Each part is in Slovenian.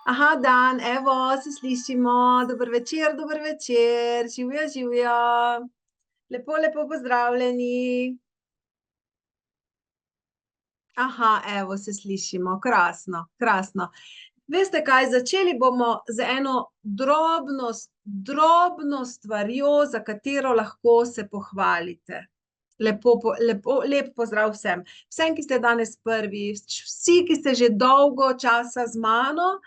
Aha, Dan, evo, se slišimo. Dober večer, dober večer. Živijo, živijo. Lepo, lepo pozdravljeni. Aha, evo, se slišimo. Krasno, krasno. Veste kaj, začeli bomo z eno drobno stvarjo, za katero lahko se pohvalite. Lep pozdrav vsem. Vsem, ki ste danes prvi, vsi, ki ste že dolgo časa z mano.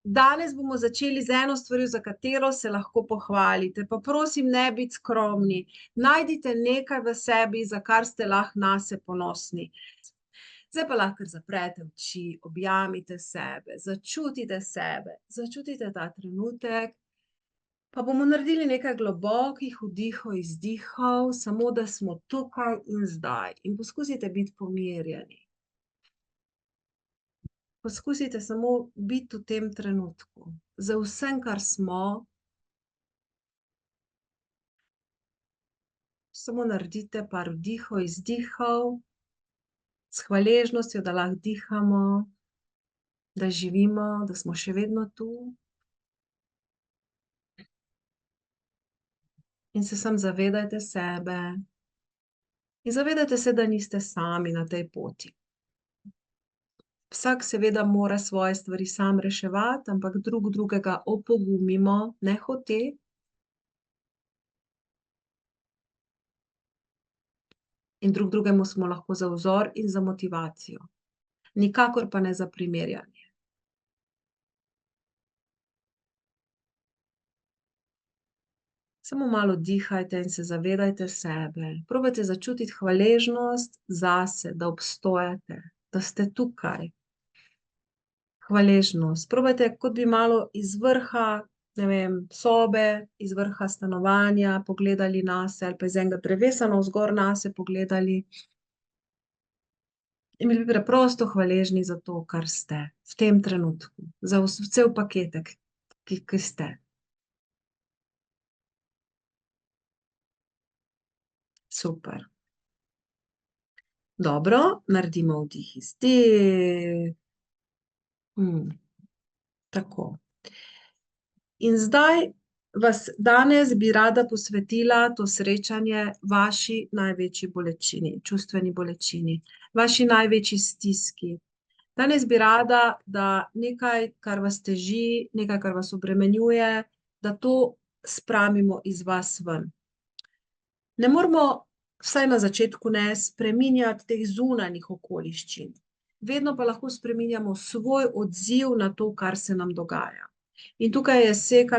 Danes bomo začeli z eno stvarjo, za katero se lahko pohvalite. Pa prosim, ne biti skromni. Najdite nekaj v sebi, za kar ste lahko nase ponosni. Zdaj pa lahko zaprete oči, objamite sebe, začutite ta trenutek. Pa bomo naredili nekaj globokih vdihov, izdihov, samo da smo tukaj in zdaj. In poskusite biti pomirjeni. Poskusite samo biti v tem trenutku, za vsem, kar smo. Samo naredite par vdihov, izdihov, s hvaležnostjo, da lahko dihamo, da živimo, da smo še vedno tu. In se samo zavedajte sebe. In zavedajte se, da niste sami na tej poti. Vsak seveda mora svoje stvari sam reševati, ampak drugega opogumimo, ne hote. In drugemu smo lahko za vzor in za motivacijo. Nikakor pa ne za primerjanje. Samo malo dihajte in se zavedajte sebe. Probajte začutiti hvaležnost zase, da obstojate, da ste tukaj. Hvaležnost. Probajte, kot bi malo iz vrha, ne vem, sobe, iz vrha stanovanja pogledali nase ali pa iz enega drevesa navzgor nase pogledali. In bili preprosto hvaležni za to, kar ste v tem trenutku, za cel paketek, ki ste. Super. Dobro, naredimo vdih, izdih. Tako. In zdaj danes bi rada posvetila to srečanje vaši največji bolečini, čustveni bolečini, vaši največji stiski. Danes bi rada, da nekaj, kar vas teži, nekaj, kar vas obremenjuje, da to spravimo iz vas ven. Ne moramo, vsaj na začetku ne, spreminjati teh zunanjih okoliščin. Vedno pa lahko spreminjamo svoj odziv na to, kar se nam dogaja. In tukaj je Senka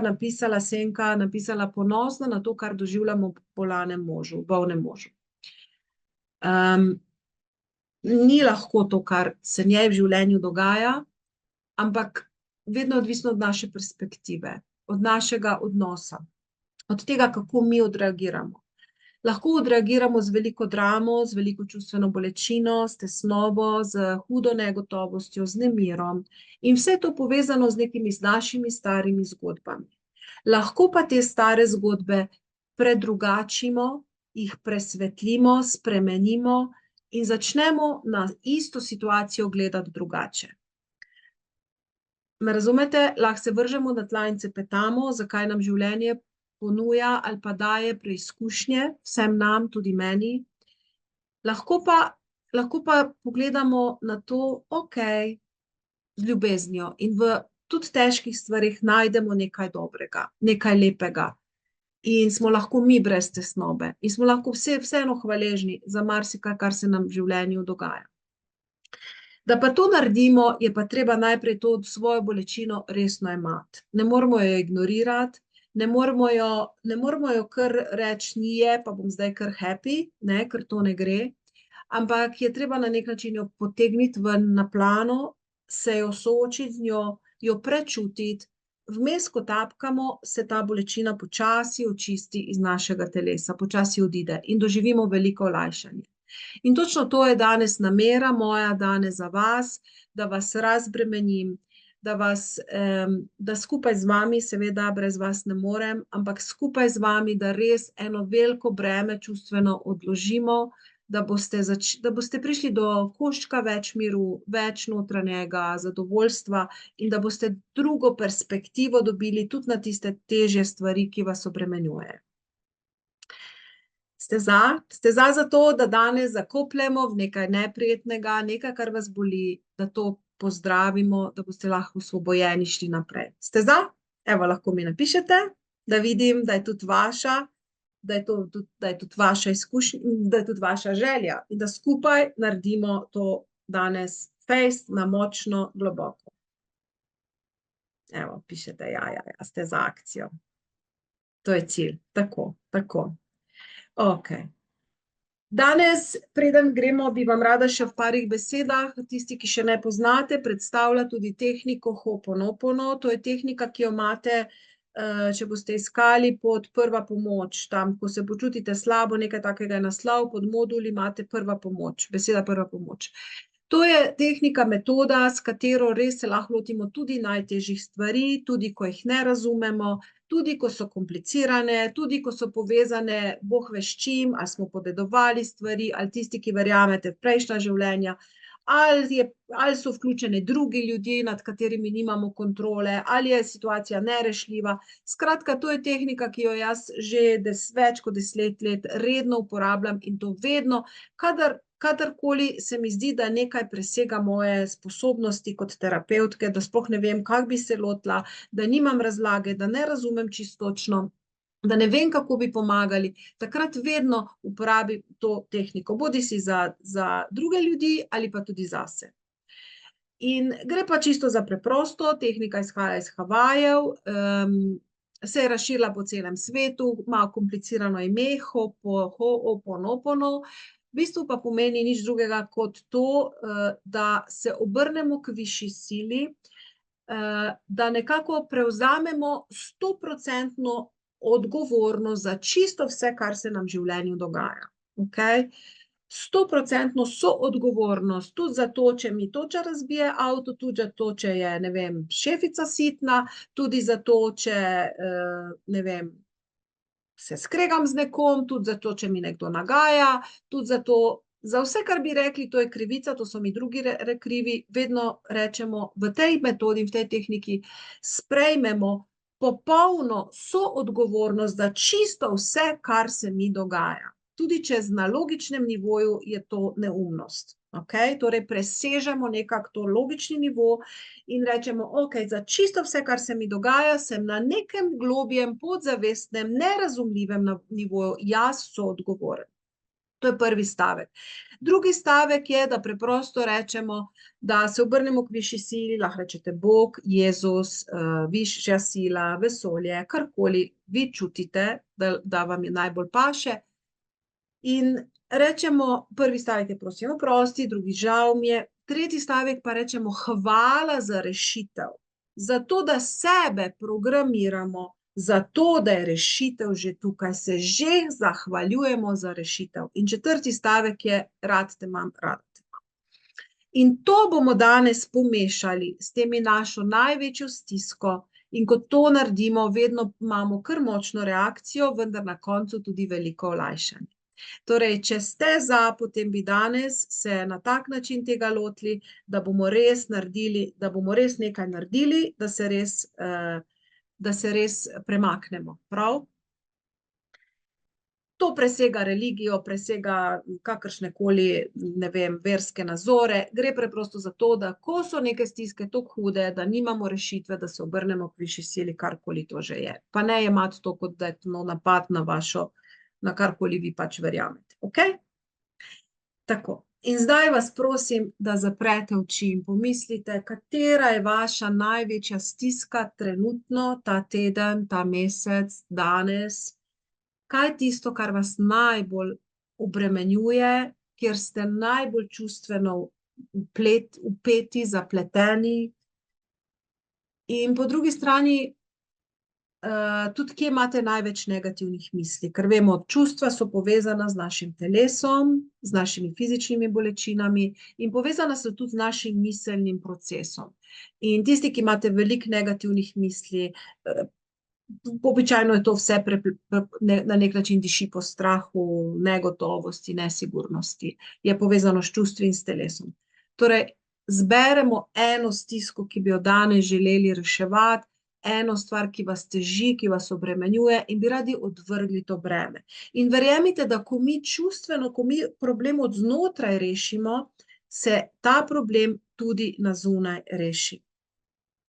napisala ponosno na to, kar doživljamo bolnem možu. Ni lahko to, kar se njej v življenju dogaja, ampak vedno odvisno od naše perspektive, od našega odnosa, od tega, kako mi odreagiramo. Lahko odreagiramo z veliko dramo, z veliko čustveno bolečino, s tesnobo, z hudo negotovostjo, z nemirom in vse to povezano z nekimi našimi starimi zgodbami. Lahko pa te stare zgodbe predrugačimo, jih presvetlimo, spremenimo in začnemo na isto situacijo gledati drugače. Me razumete? Lahko se vržemo na tla in cepetamo, zakaj nam življenje ponuja ali pa daje preizkušnje, vsem nam, tudi meni. Lahko pa pogledamo na to, z ljubeznijo in v tudi težkih stvarih najdemo nekaj dobrega, nekaj lepega. In smo lahko mi brez tesnobe. In smo lahko vseeno hvaležni za marsikaj, kar se nam v življenju dogaja. Da pa to naredimo, je pa treba najprej to svojo bolečino resno jemati. Ne moramo jo ignorirati, ne moramo jo kar reči, pa bom zdaj kar happy, ne, ker to ne gre, ampak je treba na nek način jo potegniti ven na plano, se jo soočiti z njo, jo prečutiti, vmes, ko tapkamo, se ta bolečina počasi očisti iz našega telesa, počasi odide in doživimo veliko olajšanje. In točno to je danes namera moja, danes za vas, da vas razbremenim, da skupaj z vami, seveda brez vas ne morem, ampak skupaj z vami, da res eno veliko breme čustveno odložimo, da boste prišli do koščka več miru, več notranjega zadovoljstva in da boste drugo perspektivo dobili tudi na tiste težje stvari, ki vas obremenjujejo. Ste za to, da danes zakopljemo v nekaj neprijetnega, nekaj, kar vas boli, da to pozdravimo, da boste lahko osvobojeni šli naprej. Ste za? Evo, lahko mi napišete, da vidim, da je tudi vaša, da je tudi vaša izkušnja, da je tudi vaša želja in da skupaj naredimo to danes fejst na močno, globoko. Evo, pišete, ja, ste za akcijo. To je cilj. Tako. Ok. Danes, preden gremo, bi vam rada še v parih besedah, tisti, ki še ne poznate, predstavlja tudi tehniko Ho'oponopono. To je tehnika, ki jo imate, če boste iskali pod prva pomoč. Tam, ko se počutite slabo, nekaj takega je naslov, pod moduli imate prva pomoč, beseda prva pomoč. To je tehnika, metoda, s katero res se lahko lotimo tudi najtežjih stvari, tudi ko jih ne razumemo, tudi ko so komplicirane, tudi ko so povezane, Bog ve s čim, ali smo podedovali stvari, ali tisti, ki verjamete v prejšnja življenja, ali so vključeni drugi ljudje, nad katerimi nimamo kontrole, ali je situacija nerešljiva. Skratka, to je tehnika, ki jo jaz že več kot 10 let redno uporabljam in to vedno, kadarkoli se mi zdi, da nekaj presega moje sposobnosti kot terapevtke, da sploh ne vem, kako bi se lotila, da nimam razlage, da ne razumem čistočno, da ne vem, kako bi pomagali, takrat vedno uporabim to tehniko, bodisi za druge ljudi ali pa tudi zase. In gre pa čisto za preprosto, tehnika izhaja iz Havajev, se je razširila po celem svetu, malo komplicirano ime, Ho'oponopono, v bistvu pa pomeni nič drugega kot to, da se obrnemo k višji sili, da nekako prevzamemo 100% odgovornost za čisto vse, kar se nam v življenju dogaja. 100% soodgovornost tudi za to, če mi toča razbije avto, tudi za to, če je, ne vem, šefica sitna, tudi za to, če, ne vem, se skregam z nekom, tudi zato, če mi nekdo nagaja, tudi zato, za vse, kar bi rekli, to je krivica, to so mi drugi krivi, vedno rečemo v tej metodi, v tej tehniki, sprejmemo popolno soodgovornost za čisto vse, kar se mi dogaja. Tudi če na logičnem nivoju je to neumnost. Torej presežemo nekako to logični nivo in rečemo, za čisto vse, kar se mi dogaja, sem na nekem globjem, podzavestnem, nerazumljivem nivoju jaz soodgovoren. To je prvi stavek. Drugi stavek je, da preprosto rečemo, da se obrnemo k višji sili, lahko rečete Bog, Jezus, višja sila, vesolje, karkoli vi čutite, da vam je najbolj paše. In rečemo, prvi stavek je prosim oprosti, drugi žal mi je, tretji stavek pa rečemo hvala za rešitev. Zato, da sebe programiramo, zato, da je rešitev že tukaj, se že zahvaljujemo za rešitev. In četrti stavek je rad te imam, rad te imam. In to bomo danes pomešali s temi našo največjo stisko in ko to naredimo, vedno imamo kar močno reakcijo, vendar na koncu tudi veliko olajšanje. Torej, če ste za, potem bi danes se na tak način tega lotili, da bomo res naredili, da bomo res nekaj naredili, da se res premaknemo, prav? To presega religijo, presega kakršnekoli, ne vem, verske nazore, gre preprosto za to, da ko so neke stiske tako hude, da nimamo rešitve, da se obrnemo k višji sili, karkoli to že je. Pa ne jemati to, kot da je to napad na vašo, na karkoli vi pač verjamete. Tako. In zdaj vas prosim, da zaprete oči in pomislite, katera je vaša največja stiska trenutno, ta teden, ta mesec, danes. Kaj je tisto, kar vas najbolj obremenjuje, kjer ste najbolj čustveno vpeti, zapleteni. In po drugi strani, tudi kje imate največ negativnih misli, ker vemo, čustva so povezana z našim telesom, z našimi fizičnimi bolečinami in povezana so tudi z našim miselnim procesom. In tisti, ki imate veliko negativnih misli, Običajno je to vse na nek način diši po strahu, negotovosti, nesigurnosti. Je povezano s čustvi in s telesom. Torej, zberemo eno stisko, ki bi jo danes želeli reševati, eno stvar, ki vas teži, ki vas obremenjuje in bi radi odvrgli to breme. In verjemite, da ko mi čustveno, ko mi problem od znotraj rešimo, se ta problem tudi na zunaj reši.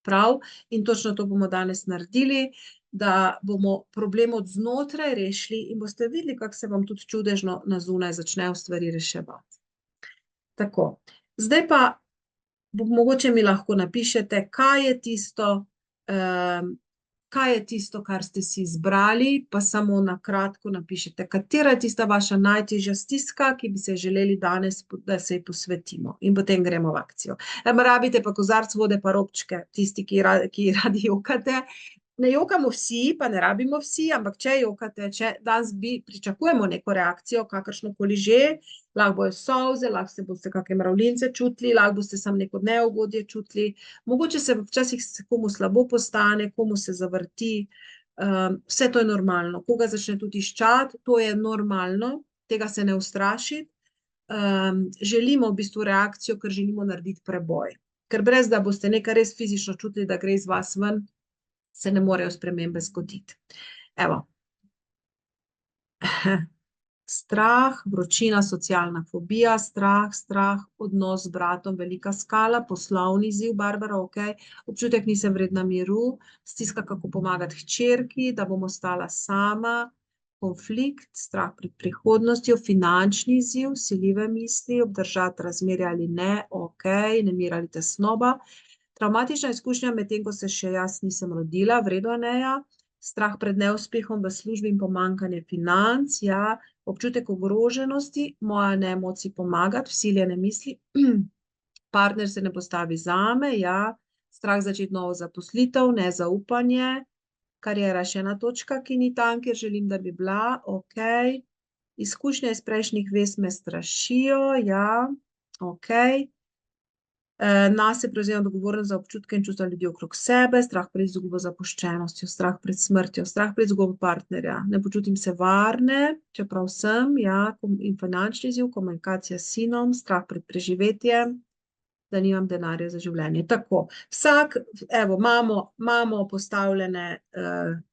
Prav? In točno to bomo danes naredili, da bomo problem od znotraj rešili in boste videli, kako se vam tudi čudežno na zunaj začnejo stvari reševati. Tako, zdaj pa mogoče mi lahko napišete, kaj je tisto, kar ste si izbrali, pa samo na kratko napišete, katera je tista vaša najtežja stiska, ki bi se želeli danes, da se ji posvetimo. In potem gremo v akcijo. Rabite pa kozarc vode pa robčke, tisti, ki radi jokate. Ne jokamo vsi, pa ne rabimo vsi, ampak če jokate, če danes pričakujemo neko reakcijo, kakršnokoli že, lahko bojo solze, lahko se boste kakšne mravljince čutili, lahko boste samo neko neugodje čutili, mogoče se včasih komu slabo postane, komu se zavrti, vse to je normalno. Koga začne tudi iščati, to je normalno, tega se ne ustrašiti. Želimo v bistvu reakcijo, ker želimo narediti preboj. Ker brez da boste nekaj res fizično čutili, da gre iz vas ven, se ne morejo spremembe zgoditi. Evo. Strah, vročina, socialna fobija, strah, odnos z bratom, velika skala, poslovni izziv, Barbara, ok, občutek nisem vredna miru, stiska, kako pomagati hčerki, da bom ostala sama, konflikt, strah pred prihodnostjo, finančni izziv, siljive misli, obdržati razmerje ali ne, ok, nemir ali tesnoba, travmatična izkušnja medtem, ko se še jaz nisem rodila, vredo Neja, strah pred neuspehom v službi in pomanjkanje financ, ja, občutek ogroženosti, moja neemocij pomagati, vsiljene misli, partner se ne postavi zame, ja, strah začeti novo zaposlitev, nezaupanje, kariera še ena točka, ki ni tam, kjer želim, da bi bila, ok, izkušnje iz prejšnjih vez me strašijo, ja, ok, nase prevzemam odgovornost za občutke in čustva ljudi okrog sebe, strah pred izgubo zapuščenostjo, strah pred smrtjo, strah pred izgubo partnerja, ne počutim se varne, čeprav sem, ja, in finančni izziv, komunikacija s sinom, strah pred preživetjem, da nimam denarja za življenje. Tako, evo, imamo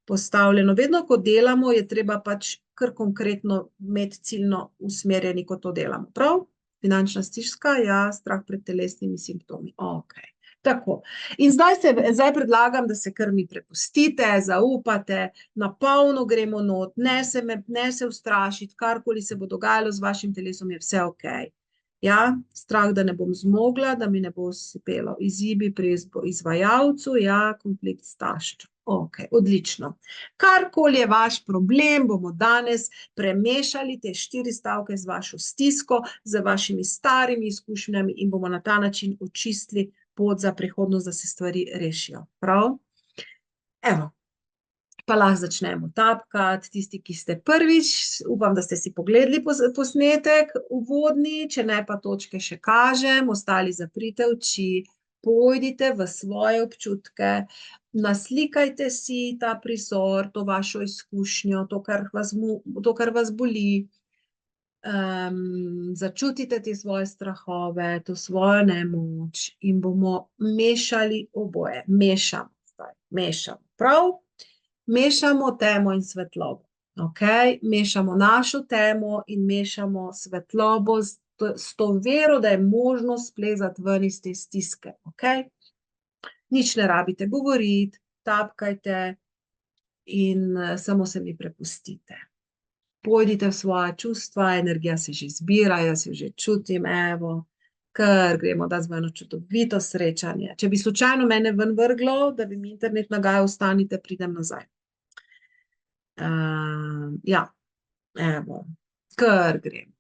postavljeno, vedno, ko delamo, je treba pač kar konkretno imeti ciljno usmerjeni, ko to delamo, prav? Finančna stiska, ja, strah pred telesnimi simptomi. Ok, tako. In zdaj predlagam, da se kar mi prepustite, zaupate, na polno gremo not, ne se ustrašiti, karkoli se bo dogajalo z vašim telesom, je vse ok. Ja, strah, da ne bom zmogla, da mi ne bo usipelo. Izzivi pri izvajalcu, ja, konflikt s taščo. Ok, odlično. Karkoli je vaš problem, bomo danes premešali te 4 stavke z vašo stisko, z vašimi starimi izkušnjami in bomo na ta način očistili pot za prihodnost, da se stvari rešijo. Prav? Evo. Pa lahko začnemo tapkati, tisti, ki ste prvič, upam, da ste si pogledali posnetek uvodni, če ne pa točke še kažem, ostali zaprite oči, pojdite v svoje občutke, naslikajte si ta prizor, to vašo izkušnjo, to, kar vas boli, začutite te svoje strahove, to svojo nemoč in bomo mešali oboje, mešamo, prav? Mešamo temo in svetlobo, ok? Mešamo našo temo in mešamo svetlobo s to vero, da je možno splezati ven iz te stiske, ok? Nič ne rabite govoriti, tapkajte in samo se mi prepustite. Pojdite v svoja čustva, energija se že zbira, jaz jo že čutim, evo, ker gremo da z eno čudovito srečanje. Če bi slučajno mene ven vrglo, da bi mi internet nagajal, ostanite, pridem nazaj. Ja, evo, kar grem.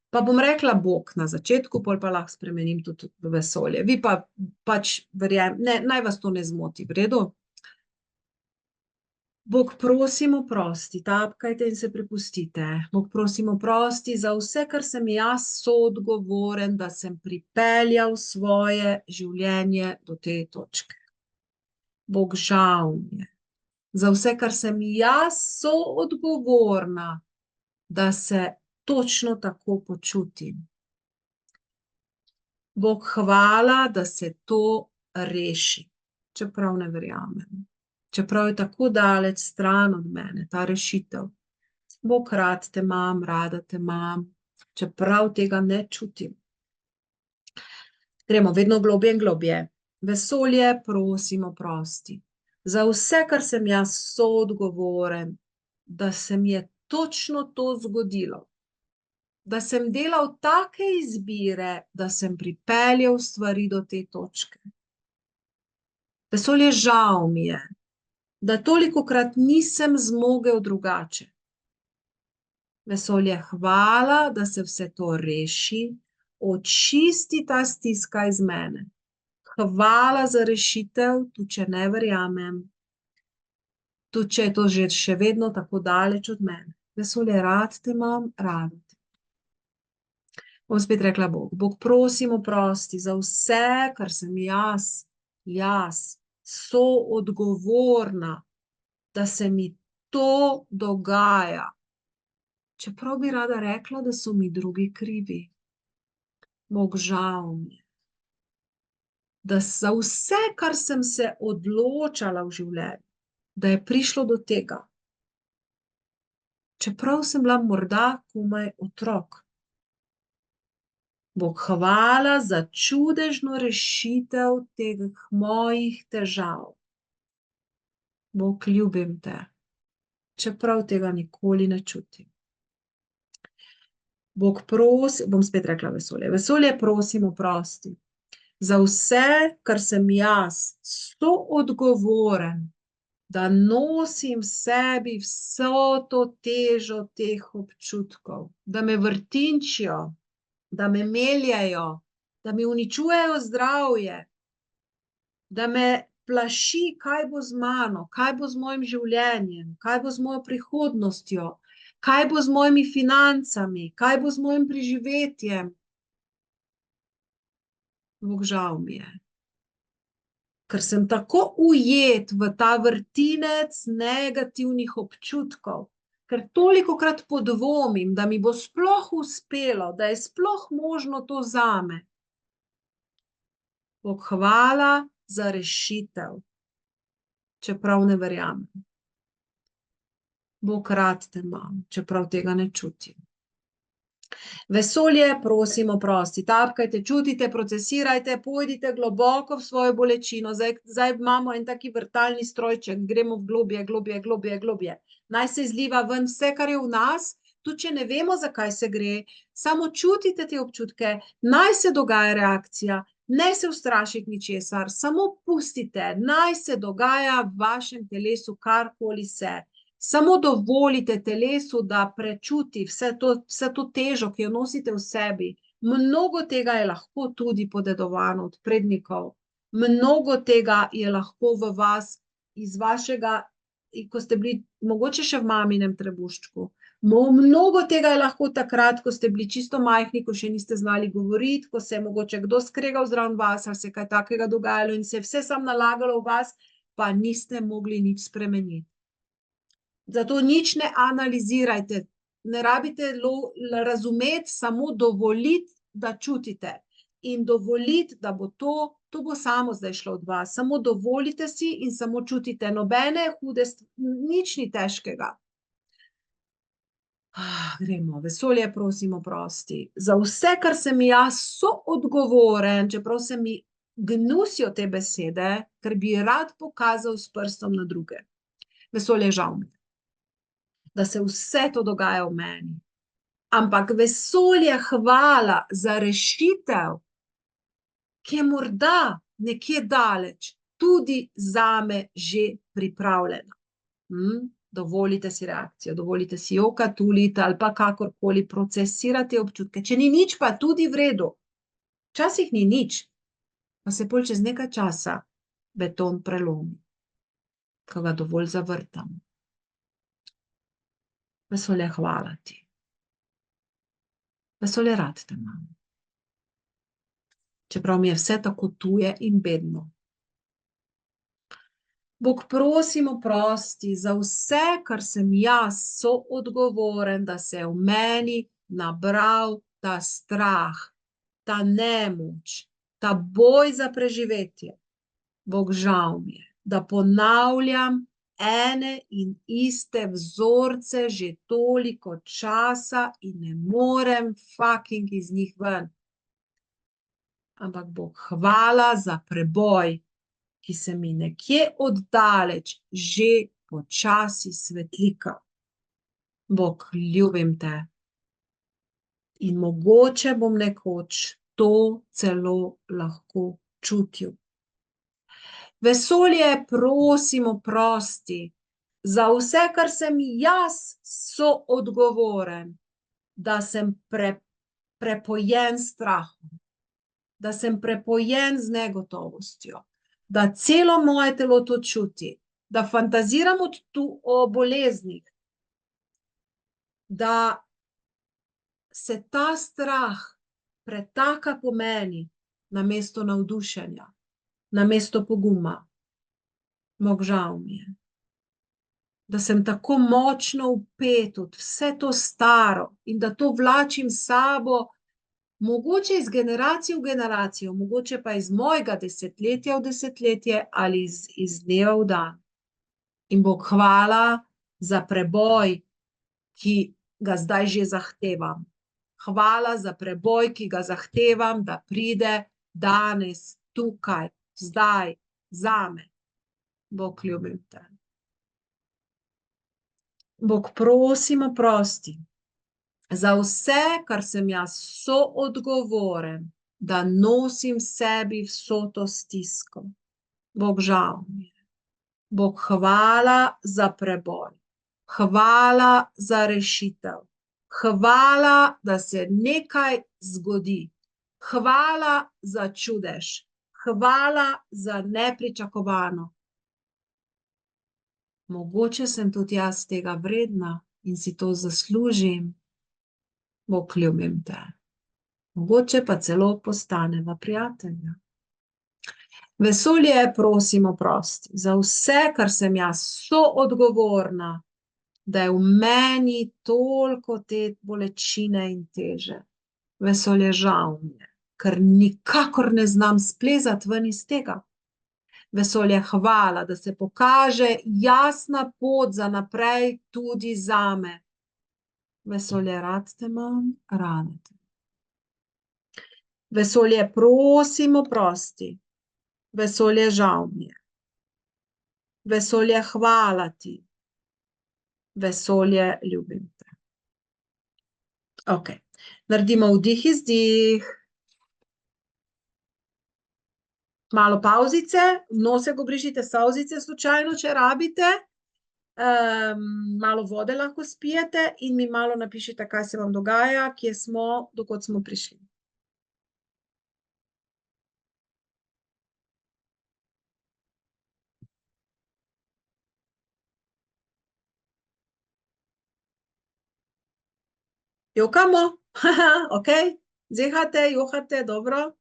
Pa bom rekla Bog na začetku, pol pa lahko spremenim tudi v vesolje. Vi pa pač naj vas to ne zmoti, v redu? Bog, prosim, oprosti, tapkajte in se prepustite. Bog, prosim, oprosti za vse, kar sem jaz soodgovoren, da sem pripeljal svoje življenje do te točke. Bog, žal mi je. Za vse, kar sem jaz soodgovorna, da se točno tako počutim. Bog, hvala, da se to reši, čeprav ne verjamem. Čeprav je tako daleč stran od mene ta rešitev. Bog, rad te imam, rada te imam, čeprav tega ne čutim. Gremo vedno globje in globje. Vesolje, prosim, oprosti. Za vse, kar sem jaz soodgovoren, da se mi je točno to zgodilo. Da sem delal take izbire, da sem pripeljal stvari do te točke. Vesolje, žal mi je, da tolikokrat nisem zmogel drugače. Vesolje, hvala, da se vse to reši, očisti ta stiska iz mene. Hvala za rešitev, tudi če ne verjamem, tudi če je to že še vedno tako daleč od mene. Vesolje, rad te imam, rada te. Bom spet rekla Bog. Bog, prosim, oprosti za vse, kar sem jaz soodgovorna, da se mi to dogaja. Čeprav bi rada rekla, da so mi drugi krivi. Bog, žal mi je, da za vse, kar sem se odločala v življenju, da je prišlo do tega. Čeprav sem bila morda komaj otrok. Bog, hvala za čudežno rešitev teh mojih težav. Bog, ljubim te, čeprav tega nikoli ne čutim. Bog, prosim, bom spet rekla vesolje. Vesolje, prosim, oprosti. Za vse, kar sem jaz soodgovoren, da nosim v sebi vso to težo teh občutkov, da me vrtinčijo, da me meljajo, da mi uničujejo zdravje, da me plaši, kaj bo z mano, kaj bo z mojim življenjem, kaj bo z mojo prihodnostjo, kaj bo z mojimi financami, kaj bo z mojim preživetjem. Bog, žal mi je, ker sem tako ujet v ta vrtinec negativnih občutkov, ker tolikokrat podvomim, da mi bo sploh uspelo, da je sploh možno to zame. Bog, hvala za rešitev, čeprav ne verjamem. Bog, rad te imam, čeprav tega ne čutim. Vesolje, prosim, oprosti, tapkajte, čutite, procesirajte, pojdite globoko v svojo bolečino. Zdaj imamo en taki vrtalni strojček, gremo v globje, globje, globje, globje. Naj se izliva ven vse, kar je v nas, tudi če ne vemo, zakaj se gre, samo čutite te občutke, naj se dogaja reakcija, ne se ustrašiti ničesar, samo pustite, naj se dogaja v vašem telesu karkoli se. Samo dovolite telesu, da prečuti vse to težo, ki jo nosite v sebi. Mnogo tega je lahko tudi podedovano od prednikov. Mnogo tega je lahko v vas iz vašega, ko ste bili mogoče še v maminem trebuščku. Mnogo tega je lahko takrat, ko ste bili čisto majhni, ko še niste znali govoriti, ko se je mogoče kdo skregal zraven vas ali se kaj takega dogajalo in se je vse sam nalagalo v vas, pa niste mogli nič spremeniti. Zato nič ne analizirajte, ne rabite razumeti, samo dovoliti, da čutite. In dovoliti, da bo to bo samo zdaj šlo od vas. Samo dovolite si in samo čutite. Nobene hude, nič ni težkega. Gremo, vesolje, prosim, oprosti. Za vse, kar sem jaz soodgovoren, čeprav se mi gnusijo te besede, ker bi rad pokazal s prstom na druge. Vesolje, žal mi, da se vse to dogaja v meni. Ampak vesolje, hvala za rešitev, ki je morda nekje daleč, tudi zame že pripravljena. Dovolite si reakcijo, dovolite si joka, tulite ali pa kakorkoli procesirati občutke. Če ni nič, pa tudi v redu. Včasih ni nič, pa se pol čez nekaj časa beton prelomi, ko ga dovolj zavrtam. Vesolje, hvala ti. Vesolje, rad te imam. Čeprav mi je vse tako tuje in bedno. Bog, prosim, oprosti za vse, kar sem jaz soodgovoren, da se je v meni nabral ta strah, ta nemoč, ta boj za preživetje. Bog, žal mi je, da ponavljam ene in iste vzorce že toliko časa in ne morem fucking iz njih ven. Ampak Bog, hvala za preboj, ki se mi nekje oddaleč že počasi svetlika. Bog, ljubim te. In mogoče bom nekoč to celo lahko čutil. Vesolje, prosim, oprosti za vse, kar sem jaz soodgovoren, da sem prepojen s strahom, da sem prepojen z negotovostjo, da celo moje telo to čuti, da fantaziram o boleznih, da se ta strah pretaka po meni namesto navdušenja, namesto poguma. Bog, žal mi je, da sem tako močno vpet v vse to staro in da to vlačim s sabo, mogoče iz generacije v generacijo, mogoče pa iz mojega desetletja v desetletje ali iz dneva v dan. In Bog, hvala za preboj, ki ga zdaj že zahtevam. Hvala za preboj, ki ga zahtevam, da pride danes, tukaj, zdaj, zame. Bog, ljubim te. Bog, prosim, oprosti za vse, kar sem jaz soodgovoren, da nosim v sebi vso to stisko. Bog, žal mi je. Bog, hvala za preboj. Hvala za rešitev. Hvala, da se nekaj zgodi. Hvala za čudež. Hvala za nepričakovano. Mogoče sem tudi jaz tega vredna in si to zaslužim. Bog, ljubim te. Mogoče pa celo postaneva prijatelja. Vesolje, prosim, oprosti za vse, kar sem jaz soodgovorna, da je v meni toliko te bolečine in teže. Vesolje, žal mi je, ker nikakor ne znam splezati ven iz tega. Vesolje, hvala, da se pokaže jasna pot za naprej tudi zame. Vesolje, rad te imam, rada te. Vesolje, prosim, oprosti. Vesolje, žal mi je. Vesolje, hvala ti. Vesolje, ljubim te. Ok, naredimo vdih, izdih. Malo pauzice, v nosek obrišite solzice slučajno, če rabite. Malo vode lahko spijete in mi malo napišite, kaj se vam dogaja, kje smo, dokot smo prišli. Jokamo? Ok, zehate, johate, dobro.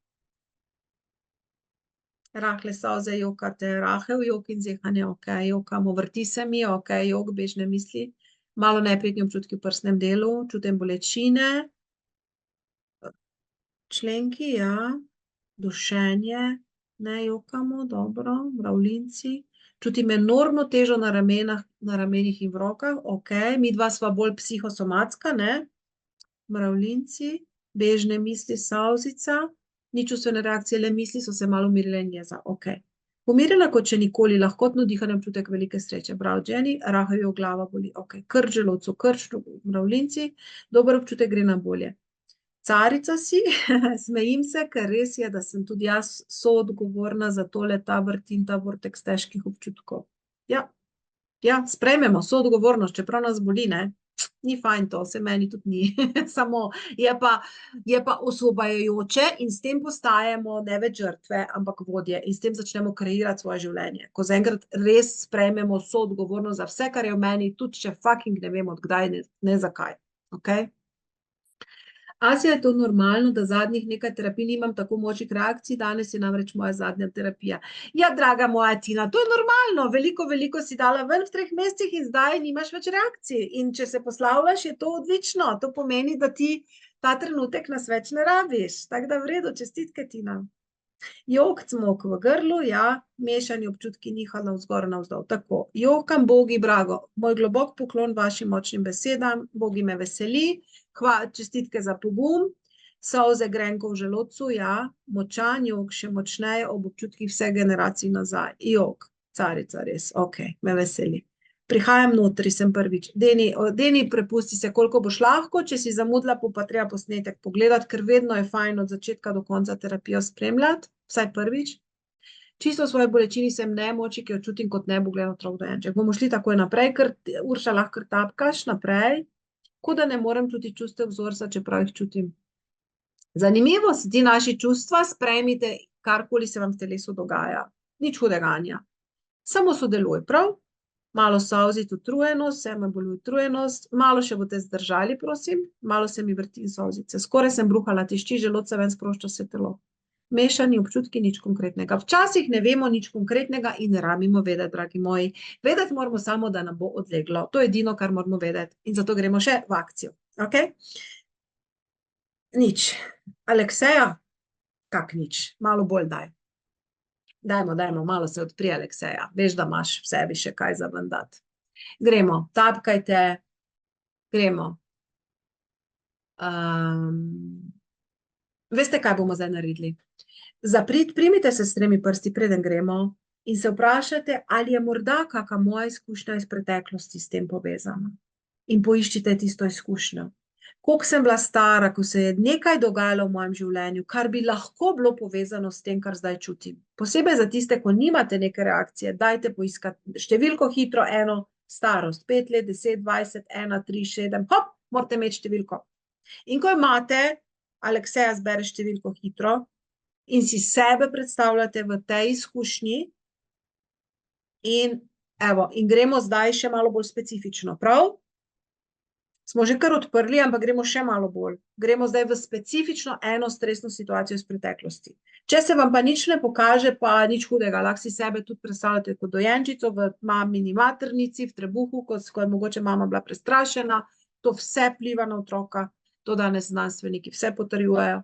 Rahle solze, jokate, rahel jok in zehanje, ok, jokamo, vrti se mi, ok, jok, bežne misli. Malo neprijetni občutki v prsnem delu, čutim bolečine. Členki, ja, dušenje, ne jokamo, dobro, mravljinci. Čutim enormno težo na ramenih in v rokah, ok, midva sva bolj psihosomatska, ne? Mravljinci, bežne misli, solzica, ni čustvene reakcije, le misli so se malo umirile in jeza, ok. Pomirjena kot še nikoli, lahkotno dihanje, občutek velike sreče, bravo, Jenny, rahajo glava boli, ok, krč želodcu, krč mravljinci, dober občutek gre na bolje. Carica si, smejim se, ker res je, da sem tudi jaz soodgovorna za tole, ta vrtin, ta vortex težkih občutkov. Ja, sprejmemo soodgovornost, čeprav nas boli, ne? Ni fajn to, se meni tudi ni, samo je pa osvobajajoče in s tem postajamo ne več žrtve, ampak vodje in s tem začnemo kreirati svoje življenje. Ko zaenkrat res sprejmemo soodgovornost za vse, kar je v meni, tudi če fucking ne vem od kdaj, ne zakaj, ok? Asja, je to normalno, da zadnjih nekaj terapij nimam tako močnih reakcij, danes je namreč moja zadnja terapija. Ja, draga moja Tina, to je normalno, veliko si dala ven v 3 mesecih in zdaj nimaš več reakcij. In če se poslavljaš, je to odlično, to pomeni, da ti ta trenutek nas več ne rabiš. Tako da v redu, čestitke, Tina. Jok, cmok v grlu, ja, mešani občutki niha navzgor, navzdol. Tako, jokam, bogi, brago, moj globok poklon vašim močnim besedam, bogi me veseli, čestitke za pogum, solze grenko v želodcu, ja, močan jok, še močneje ob občutkih vse generacij nazaj. Jok, carica, res, ok, me veseli. Prihajam notri, sem prvič. Deni, prepusti se, koliko boš lahko, če si zamudila, pa treba posnetek pogledati, ker vedno je fajn od začetka do konca terapijo spremljati, vsaj prvič. Čisto v svoji bolečini sem nemoči, ki jo čutim kot neboglen otrok dojenček. Bomo šli takoj naprej, ker Urša lahko tapkaš naprej, kot da ne morem čuti čustev vzorca, čeprav jih čutim. Zanimivo, ti naši čustva, sprejmite, karkoli se vam v telesu dogaja. Nič hudeganja. Samo sodeluj, prav? Malo solzit utrujenost, vse me boli utrujenost, malo še boste zdržali, prosim, malo se mi vrti in solzice. Skoraj sem bruhala, tišči želodca, ven sprošča se telo. Mešani občutki, nič konkretnega. Včasih ne vemo nič konkretnega in ne rabimo vedeti, dragi moji. Vedeti moramo samo, da nam bo odleglo. To je edino, kar moramo vedeti. In zato gremo še v akcijo. Ok? Nič. Alekseja? Kak nič? Malo bolj daj. Dajmo, malo se odpri, Alekseja. Veš, da imaš v sebi še kaj za vendati. Gremo, tapkajte. Gremo. Veste, kaj bomo zdaj naredili? Primite se s 3 prsti, preden gremo, in se vprašajte, ali je morda kakšna moja izkušnja iz preteklosti s tem povezana. In poiščite tisto izkušnjo. Koliko sem bila stara, ko se je nekaj dogajalo v mojem življenju, kar bi lahko bilo povezano s tem, kar zdaj čutim. Posebej za tiste, ko nimate neke reakcije, dajte poiskati številko hitro, eno, starost, 5 let, 10, 20, 1, 3, 7, hop, morate imeti številko. In ko imate, Alekseja zbere številko hitro in si sebe predstavljate v tej izkušnji in gremo zdaj še malo bolj specifično, prav? Smo že kar odprli, ampak gremo še malo bolj. Gremo zdaj v specifično eno stresno situacijo iz preteklosti. Če se vam pa nič ne pokaže, pa nič hudega, lahko si sebe tudi predstavljate kot dojenčico v mamini maternici, v trebuhu, ko je mogoče mama bila prestrašena, to vse pliva na otroka, to danes znanstveniki vse potrjujejo.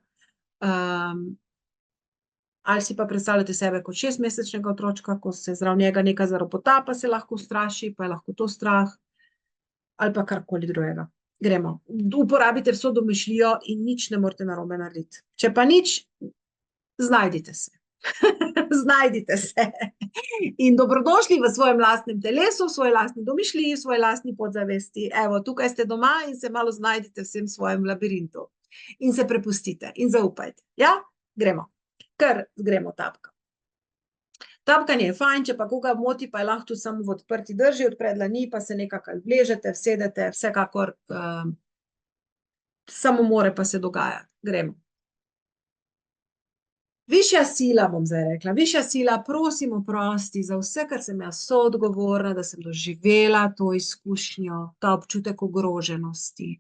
Ali si pa predstavljate sebe kot 6-mesečnega otročka, ko se zraven njega nekaj zaropota, pa se lahko straši, pa je lahko to strah, ali pa karkoli drugega. Gremo. Uporabite vso domišljijo in nič ne morete narobe narediti. Če pa nič, znajdite se. Znajdite se. In dobrodošli v svojem lastnem telesu, v svoji lastni domišljiji, v svoji lastni podzavesti. Evo, tukaj ste doma in se malo znajdite v vsem svojem labirintu. In se prepustite in zaupajte. Ja? Gremo. Kar gremo tapka. Tapkanje je fajn, če pa koga moti, pa je lahko tudi samo v odprti drži, odpre dlani, pa se nekako vležete, vsedete, vsekakor samomore pa se dogajati. Gremo. Višja sila, bom zdaj rekla, višja sila, prosim oprosti za vse, kar sem jaz soodgovorna, da sem doživela to izkušnjo, ta občutek ogroženosti.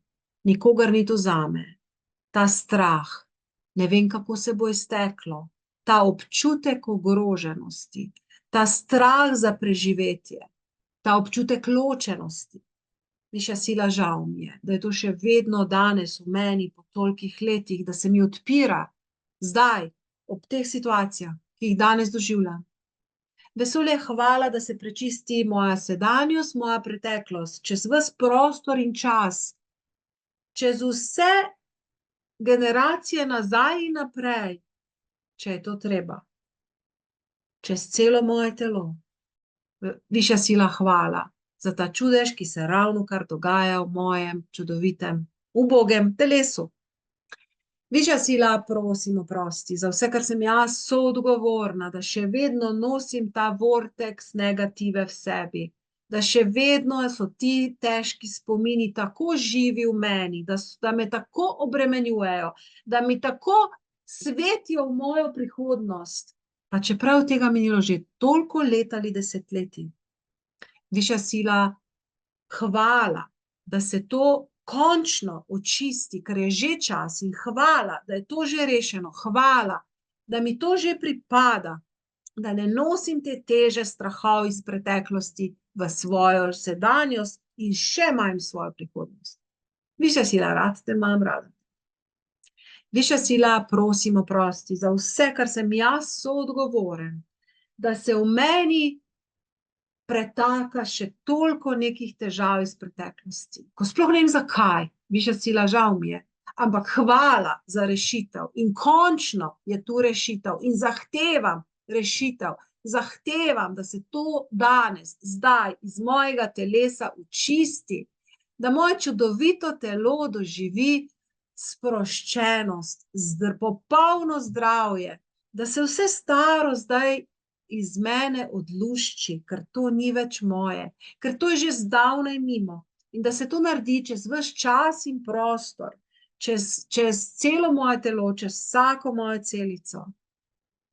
Nikogar ni to zame. Ta strah, ne vem, kako se bo izteklo. Ta občutek ogroženosti, ta strah za preživetje, ta občutek ločenosti. Višja sila, žal mi je, da je to še vedno danes v meni po tolikih letih, da se mi odpira zdaj, ob teh situacijah, ki jih danes doživljam. Vesolje, hvala, da se prečisti moja sedanjost, moja preteklost, čez ves prostor in čas, čez vse generacije nazaj in naprej, če je to treba, čez celo moje telo. Višja sila, hvala za ta čudež, ki se ravno kar dogaja v mojem čudovitem, ubogem telesu. Višja sila, prosim oprosti za vse, kar sem jaz soodgovorna, da še vedno nosim ta vortex negative v sebi, da še vedno so ti težki spomini tako živi v meni, da me tako obremenjujejo, da mi tako svetijo v mojo prihodnost, pa čeprav tega minilo že toliko let ali desetletij. Višja sila, hvala, da se to končno očisti, ker je že čas in hvala, da je to že rešeno, hvala, da mi to že pripada, da ne nosim te teže strahov iz preteklosti v svojo sedanjost in še manj v svojo prihodnost. Višja sila, rad te imam, rada. Višja sila, prosim, oprosti za vse, kar sem jaz soodgovoren, da se v meni pretaka še toliko nekih težav iz preteklosti. Ko sploh ne vem zakaj, višja sila, žal mi je, ampak hvala za rešitev in končno je tu rešitev in zahtevam rešitev, zahtevam, da se to danes, zdaj iz mojega telesa očisti, da moje čudovito telo doživi sproščenost, popolno zdravje, da se vse staro zdaj iz mene odlušči, ker to ni več moje, ker to je že zdavnaj mimo in da se to naredi čez ves čas in prostor, čez celo moje telo, čez vsako mojo celico.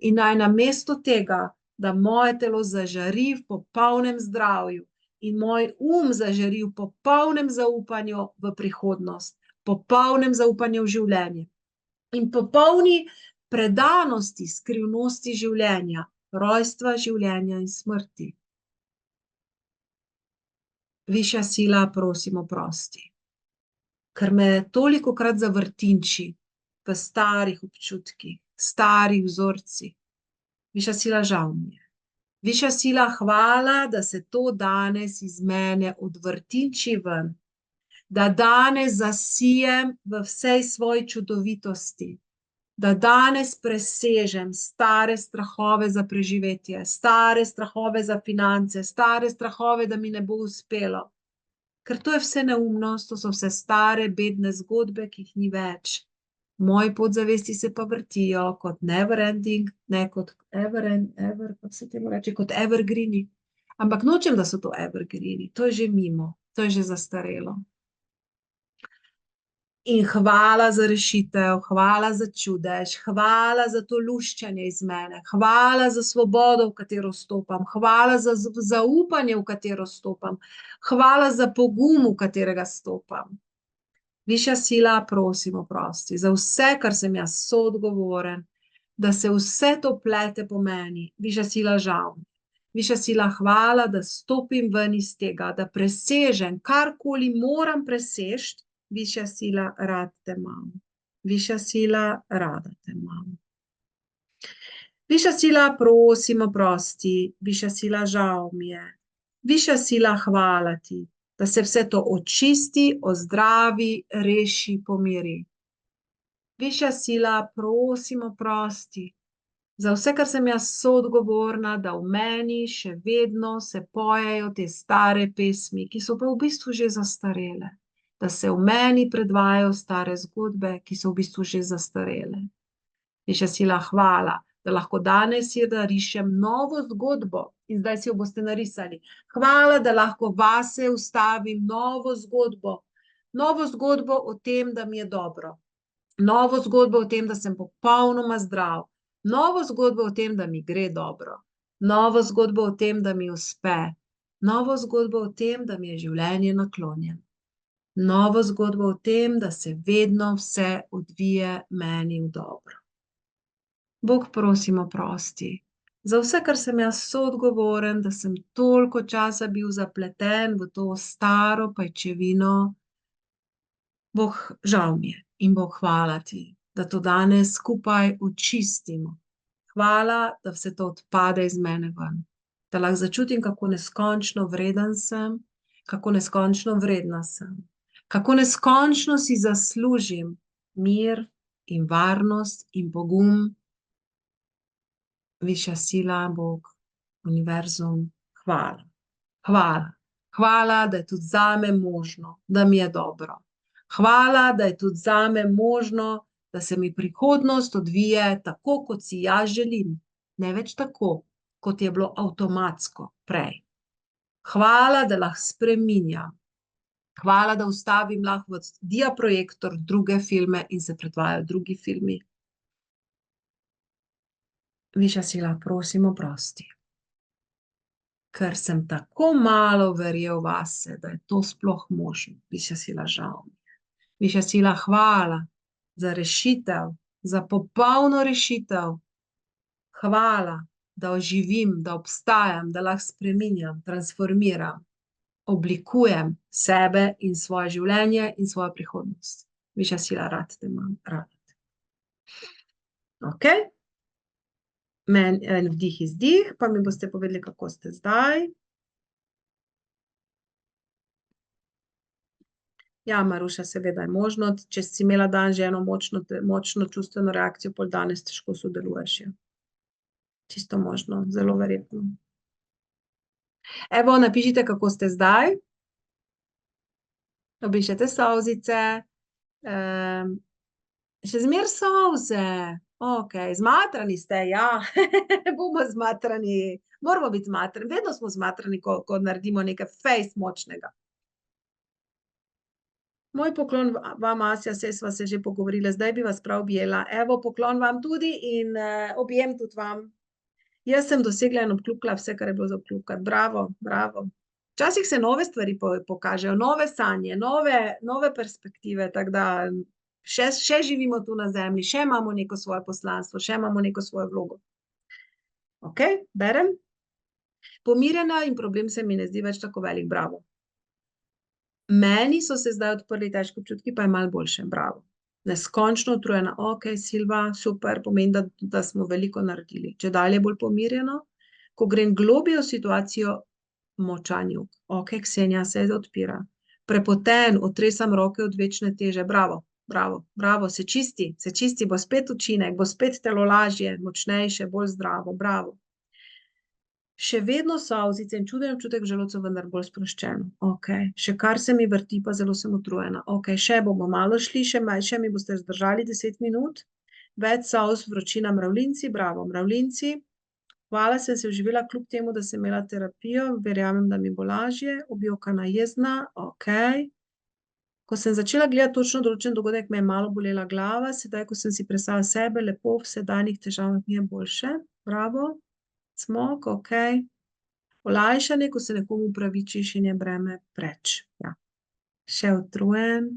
In naj namesto tega, da moje telo zažari v popolnem zdravju in moj zažari v popolnem zaupanju v prihodnost, popolnem zaupanju v življenje in popolni predanosti skrivnosti življenja, rojstva, življenja in smrti. Višja sila, prosim, oprosti, ker me tolikokrat zavrtinči v starih občutkih, starih vzorcih. Višja sila, žal mi je. Višja sila, hvala, da se to danes iz mene odvrtinči ven, da danes zasijem v vsej svoji čudovitosti, da danes presežem stare strahove za preživetje, stare strahove za finance, stare strahove, da mi ne bo uspelo. Ker to je vse neumnost, to so vse stare, bedne zgodbe, ki jih ni več. Moji podzavesti se pa vrtijo kot never ending, ne kot kako se temu reče, kot evergreeni. Ampak nočem, da so to evergreeni, to je že mimo, to je že zastarelo. In hvala za rešitev, hvala za čudež, hvala za to luščenje iz mene, hvala za svobodo, v katero stopam, hvala za zaupanje, v katero stopam, hvala za pogum, v katerega stopam. Višja sila, prosim, oprosti za vse, kar sem jaz soodgovoren, da se vse to plete po meni. Višja sila, žal. Višja sila, hvala, da stopim ven iz tega, da presežem karkoli moram presežiti. Višja sila, rad te imam. Višja sila, rada te imam. Višja sila, prosim, oprosti. Višja sila, žal mi je. Višja sila, hvala ti, da se vse to očisti, ozdravi, reši, pomiri. Višja sila, prosim, oprosti za vse, kar sem jaz soodgovorna, da v meni še vedno se pojejo te stare pesmi, ki so pa v bistvu že zastarele. Da se v meni predvajajo stare zgodbe, ki so v bistvu že zastarele. Višja sila, hvala, da lahko danes rišem novo zgodbo in zdaj si jo boste narisali. Hvala, da lahko vase vstavim novo zgodbo o tem, da mi je dobro. Novo zgodbo o tem, da sem popolnoma zdrav. Novo zgodbo o tem, da mi gre dobro. Novo zgodbo o tem, da mi uspe. Novo zgodbo o tem, da mi je življenje naklonjeno. Novo zgodbo o tem, da se vedno vse odvije meni v dobro. Bog, prosim, oprosti za vse, kar sem jaz soodgovoren, da sem toliko časa bil zapleten v to staro pajčevino. Bog, žal mi je in Bog, hvala ti, da to danes skupaj očistimo. Hvala, da vse to odpade iz mene ven. Da lahko začutim, kako neskončno vreden sem, kako neskončno vredna sem. Kako neskončno si zaslužim mir in varnost in pogum. Višja sila, Bog, univerzum, hvala. Hvala. Hvala, da je tudi zame možno, da mi je dobro. Hvala, da je tudi zame možno, da se mi prihodnost odvije tako, kot si jaz želim. Ne več tako, kot je bilo avtomatsko prej. Hvala, da lahko spreminjam. Hvala, da vstavim lahko v diaprojektor druge filme in se predvajajo drugi filmi. Višja sila, prosim, oprosti. Ker sem tako malo verjel vase, da je to sploh možno. Višja sila, žal mi je. Višja sila, hvala za rešitev, za popolno rešitev. Hvala, da oživim, da obstajam, da lahko spreminjam, transformiram, oblikujem sebe in svoje življenje in svojo prihodnost. Višja sila, rad te imam, rad. Ok? En vdih, izdih, pa mi boste povedali, kako ste zdaj. Ja, Maruša, seveda je možno, če si imela dan že eno močno čustveno reakcijo, pol danes težko sodeluješ. Ja. Čisto možno, zelo verjetno. Evo, napišite, kako ste zdaj. Obrišete solzice. Še zmer solze. Ok, zmatrani ste, ja. Bomo zmatrani. Moramo biti zmatrani. Vedno smo zmatrani, ko naredimo nekaj fejst močnega. Moj poklon vam, Asja, saj sva se že pogovorila, zdaj bi vas prav objela. Evo, poklon vam tudi in objem tudi vam. Jaz sem dosegla in obkljukala vse, kar je bilo za obkljukati. Bravo, bravo. Včasih se nove stvari pokažejo, nove sanje, nove perspektive, tako da še živimo tu na zemlji, še imamo neko svoje poslanstvo, še imamo neko svojo vlogo. Ok, berem. Pomirjena in problem se mi ne zdi več tako velik, bravo. Meni so se zdaj odprli težki občutki, pa je malo boljše, bravo. Neskončno utrujena, ok, Silva, super, pomeni, da smo veliko naredili. Če dalje bolj pomirjeno, ko grem globlje v situacijo, močan jug. Ok, Ksenija se odpira. Prepoten, otresam roke od večne teže, bravo, bravo, bravo, se čisti, bo spet učinek, bo spet telo lažje, močnejše, bolj zdravo, bravo. Še vedno solzice in čuden občutek v želodcu, vendar bolj sproščeno. Ok, še kar se mi vrti, pa zelo sem utrujena. Ok, še bomo malo šli, še mi boste zdržali 10 minut. Več solz, vročina, mravljinci, bravo, mravljinci. Hvala, sem se uživila kljub temu, da sem imela terapijo, verjamem, da mi bo lažje. Objokana, jezna, ok. Ko sem začela gledati točno določen dogodek, me je malo bolela glava, sedaj, ko sem si predstavila sebe, lepo, v sedanjih težavah mi je boljše. Bravo. Smok, ok. Olajšanje, ko se nekomu upravičiš in je breme preč. Ja. Še utrujen.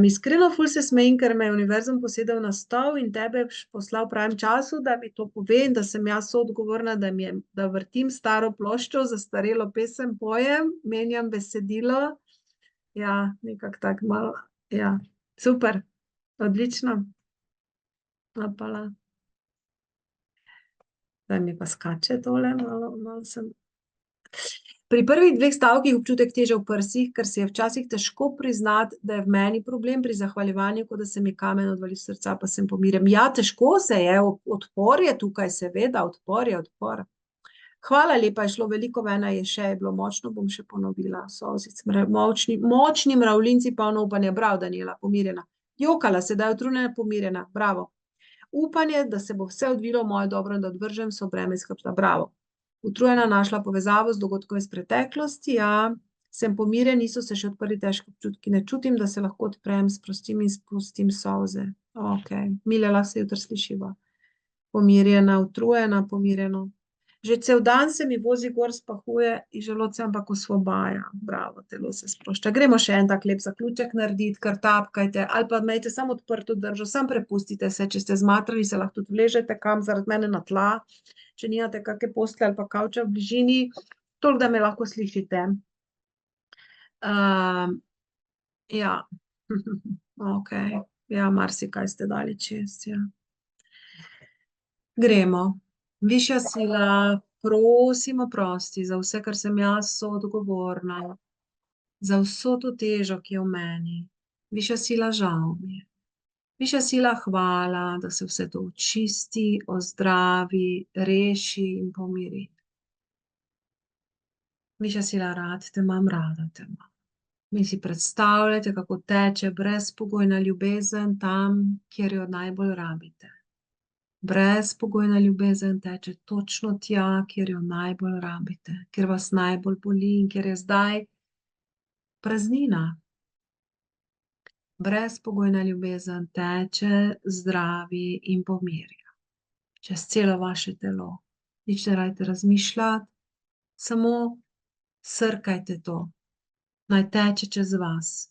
Iskreno ful se smejim, ker me je univerzum posedel na stol in tebe poslal v pravem času, da mi to pove in da sem jaz soodgovorna, da vrtim staro ploščo, zastarelo pesem pojem, menjam besedilo. Ja, nekako tako malo. Ja, super. Odlično. Napala. Zdaj mi pa skače tole, malo sem. Pri prvih 2 stavkih občutek teže v prsih, ker se je včasih težko priznati, da je v meni problem pri zahvaljevanju, kot da se mi kamen odvali z srca, pa sem pomirjen. Ja, težko se je, odpor je tukaj, seveda, odpor je odpor. Hvala lepa, je šlo veliko vena, je bilo močno, bom še ponovila. Solzic, močni mravljinci, polno upanja, bravo, Daniela, pomirjena. Jokala, sedaj utrujena, pomirjena, bravo. Upanje, da se bo vse odvilo v moje dobro in da odvržem so breme iz hrbta, bravo. Utrujena našla povezavo z dogodkom iz preteklosti, ja, sem pomirjen, niso se še odprli težki občutki, ne čutim, da se lahko odprem, sprostim in spustim solze. Ok, Milela se jutri slišiva. Pomirjena, utrujena, pomirjeno. Že cel dan se mi vozi gor, spahuje iz želodca, ampak osvobaja. Bravo, telo se sprošča. Gremo še en tak lep zaključek narediti, kar tapkajte, ali pa imejte samo odprto držo, samo prepustite se, če ste zmatrani, se lahko tudi vležete kam zaradi mene na tla, če nimate kakšne postelje ali pa kavča v bližini, toliko, da me lahko slišite. Ja, ok, ja, marsikaj ste dali čez, ja. Gremo. Višja sila, prosim, oprosti za vse, kar sem jaz soodgovorna, za vso to težo, ki je v meni. Višja sila, žal mi je. Višja sila, hvala, da se vse to očisti, ozdravi, reši in pomiri. Višja sila, rad te imam, rada te imam. Mi si predstavljate, kako teče brezpogojna ljubezen tam, kjer jo najbolj rabite. Brezpogojna ljubezen teče točno tja, kjer jo najbolj rabite, kjer vas najbolj boli in kjer je zdaj praznina. Brezpogojna ljubezen teče, zdravi in pomirja. Čez celo vaše telo. Nič ne rajte razmišljati, samo srkajte to. naj teče čez vas,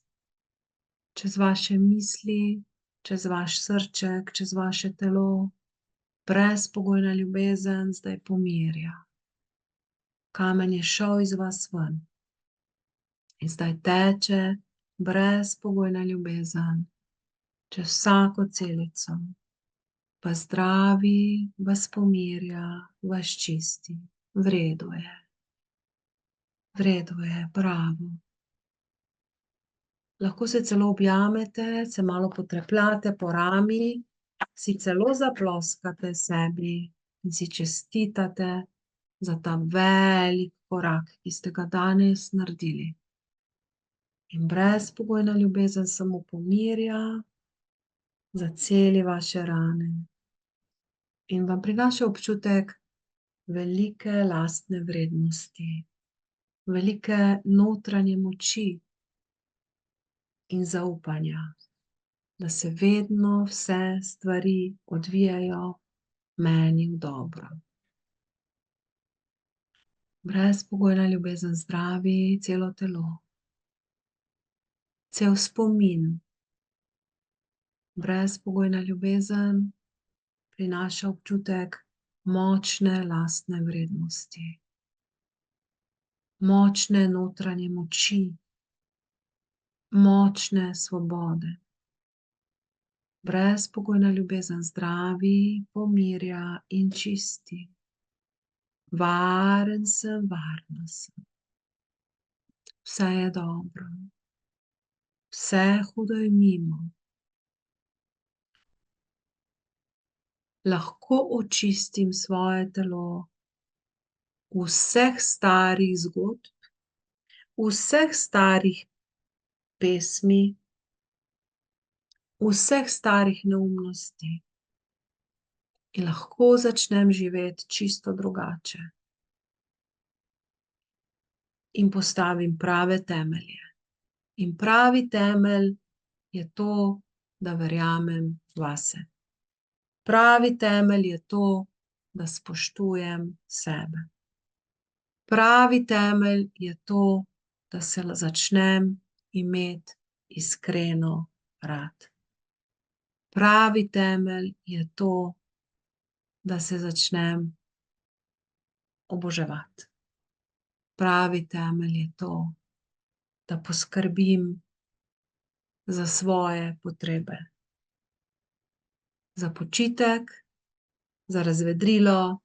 čez vaše misli, čez vaš srček, čez vaše telo. Brezpogojna ljubezen zdaj pomirja. Kamen je šel iz vas ven in zdaj teče brezpogojna ljubezen čez vsako celico. Vas zdravi, vas pomirja, vas čisti. V redu je, bravo. Lahko se celo objamete, se malo potrepljate po rami, si celo zaploskate sebi in si čestitate za ta velik korak, ki ste ga danes naredili. In brezpogojna ljubezen samo pomirja, zaceli vaše rane in vam prinaša občutek velike lastne vrednosti, velike notranje moči in zaupanja, da se vedno vse stvari odvijajo meni v dobro. Brezpogojna ljubezen zdravi celo telo, cel spomin. Brezpogojna ljubezen prinaša občutek močne lastne vrednosti, močne notranje moči, močne svobode. Brezpogojna ljubezen zdravi, pomirja in čisti. Varen sem, varna sem. Vse je dobro. Vse hudo je mimo. Lahko očistim svoje telo vseh starih zgodb, vseh starih pesmi, vseh starih neumnosti in lahko začnem živeti čisto drugače. In postavim prave temelje. In pravi temelj je to, da verjamem vase. Pravi temelj je to, da spoštujem sebe. Pravi temelj je to, da se začnem imeti iskreno rad. Pravi temelj je to, da se začnem oboževati. Pravi temelj je to, da poskrbim za svoje potrebe. Za počitek, za razvedrilo,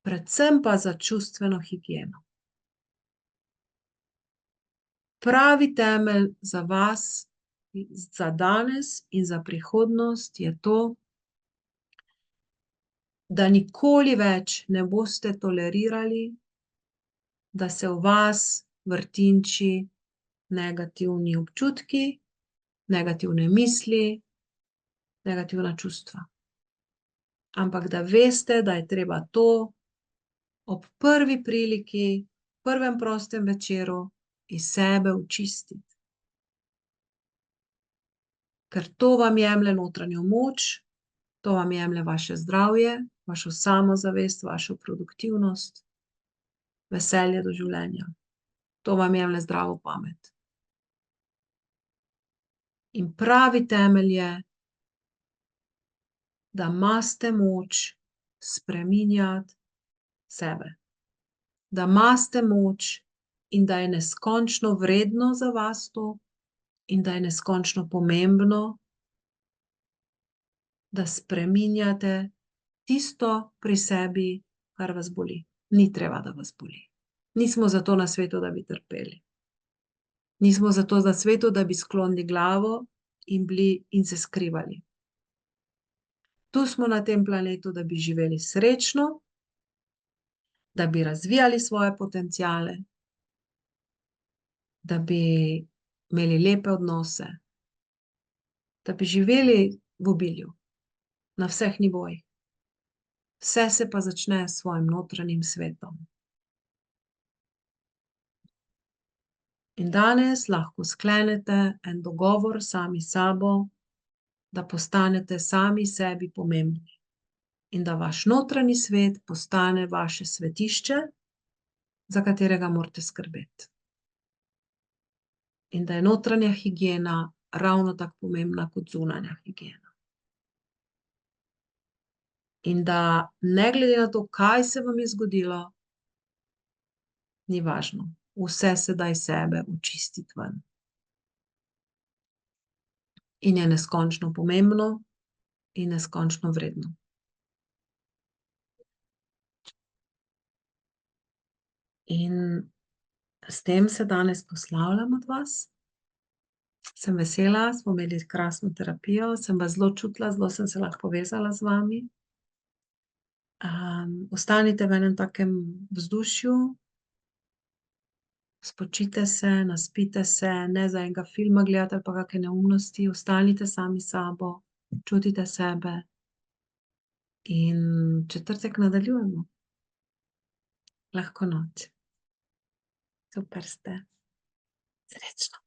predvsem pa za čustveno higieno. Pravi temelj za vas, za danes in za prihodnost je to, da nikoli več ne boste tolerirali, da se v vas vrtinči negativni občutki, negativne misli, negativna čustva. Ampak da veste, da je treba to ob prvi priliki, prvem prostem večeru iz sebe očistiti. Ker to vam jemlje notranjo moč, to vam jemlje vaše zdravje, vašo samozavest, vašo produktivnost, veselje do življenja. To vam jemlje zdravo pamet. In pravi temelj je, da imate moč spreminjati sebe. Da imate moč in da je neskončno vredno za vas to in da je neskončno pomembno, da spreminjate tisto pri sebi, kar vas boli. Ni treba, da vas boli. Nismo zato na svetu, da bi trpeli. Nismo zato na svetu, da bi sklonili glavo in se skrivali. Tu smo na tem planetu, da bi živeli srečno, da bi razvijali svoje potenciale, da bi imeli lepe odnose, da bi živeli v obilju, na vseh nivojih. Vse se pa začne s svojim notranjim svetom. In danes lahko sklenete en dogovor sami s sabo, da postanete sami sebi pomembni in da vaš notranji svet postane vaše svetišče, za katerega morate skrbeti. in da je notranja higiena ravno tako pomembna kot zunanja higiena. In da ne glede na to, kaj se vam je zgodilo, ni važno. Vse se da iz sebe očistiti ven. In je neskončno pomembno in neskončno vredno. In s tem se danes poslavljam od vas. Sem vesela, smo imeli krasno terapijo, sem vas zelo čutila, zelo sem se lahko povezala z vami. Ostanite v enem takem vzdušju, spočite se, naspite se, ne za enega filma gledati ali pa kakšne neumnosti, ostanite sami s sabo, čutite sebe in v četrtek nadaljujemo. Lahko noč. Super ste. Srečno.